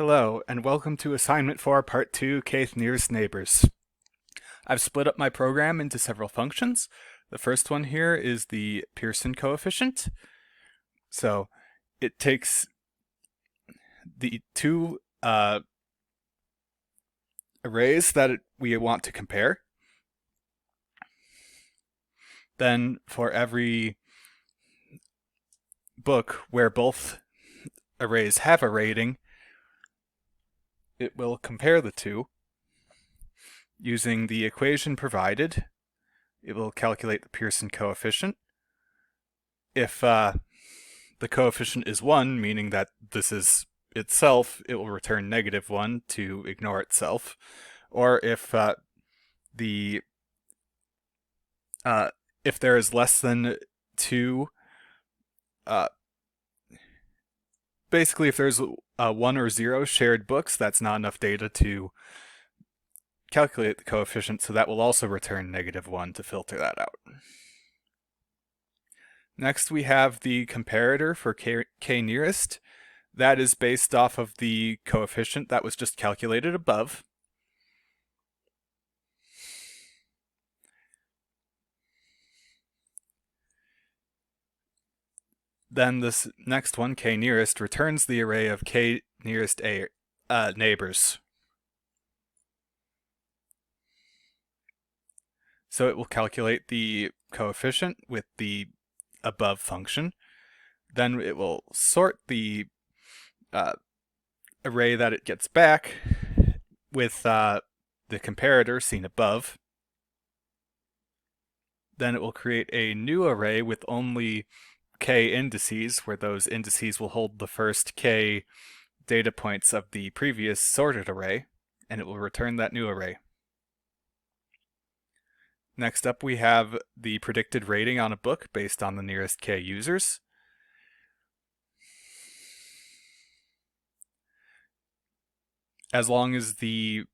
Hello, and welcome to Assignment 4, Part 2, Kth Nearest Neighbors. I've split up my program into several functions. The first one here is the Pearson coefficient. So it takes the two arrays that we want to compare. Then for every book where both arrays have a rating, it will compare the two. Using the equation provided, it will calculate the Pearson coefficient. If the coefficient is 1, meaning that this is itself, it will return -1 to ignore itself. Or if if there is less than 2, basically if there's 1 or 0 shared books, that's not enough data to calculate the coefficient, so that will also return -1 to filter that out. Next we have the comparator for k nearest. That is based off of the coefficient that was just calculated above. Then this next one, k nearest, returns the array of k nearest neighbors. So it will calculate the coefficient with the above function. Then it will sort the array that it gets back with the comparator seen above. Then it will create a new array with only k indices, where those indices will hold the first k data points of the previous sorted array, and it will return that new array. Next up we have the predicted rating on a book based on the nearest k users. As long as the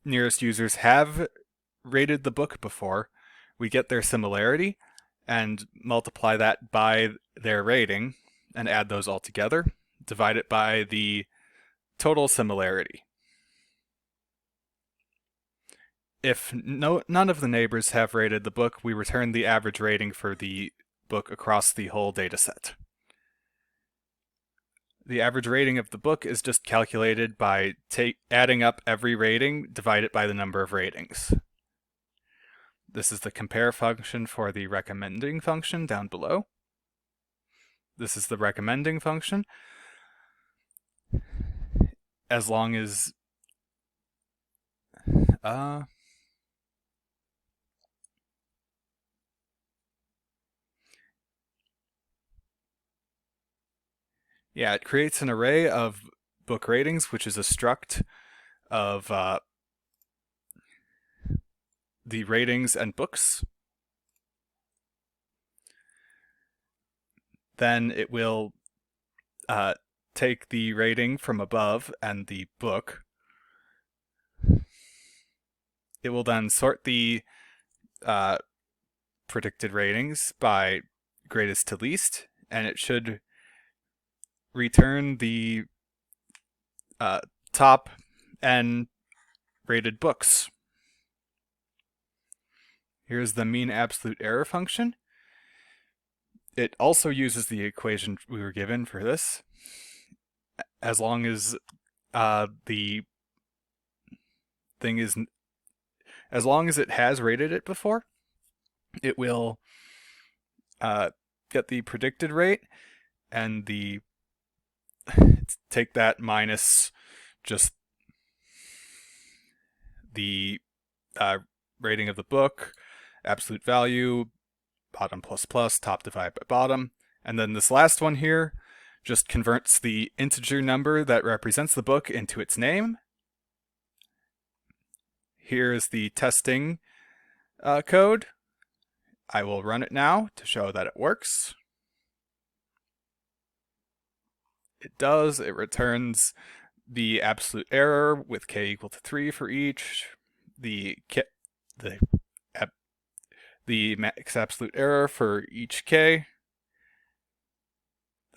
nearest users have rated the book before, we get their similarity and multiply that by their rating and add those all together, divide it by the total similarity. If none of the neighbors have rated the book, we return the average rating for the book across the whole dataset. The average rating of the book is just calculated by adding up every rating divided by the number of ratings. This is the compare function for the recommending function down below. This is the recommending function. As long as it creates an array of book ratings, which is a struct of the ratings and books. Then it will take the rating from above and the book. It will then sort the predicted ratings by greatest to least, and it should return the top n rated books. Here's the mean absolute error function. It also uses the equation we were given for this. As long as the thing is, as long as it has rated it before, it will get the predicted rate and take that minus just the rating of the book, absolute value, bottom plus plus, top divided by bottom. And then this last one here just converts the integer number that represents the book into its name. Here's the testing code. I will run it now to show that it works. It does. It returns the absolute error with k equal to 3 for each, the max absolute error for each k,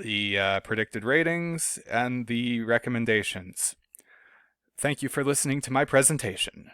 the predicted ratings, and the recommendations. Thank you for listening to my presentation.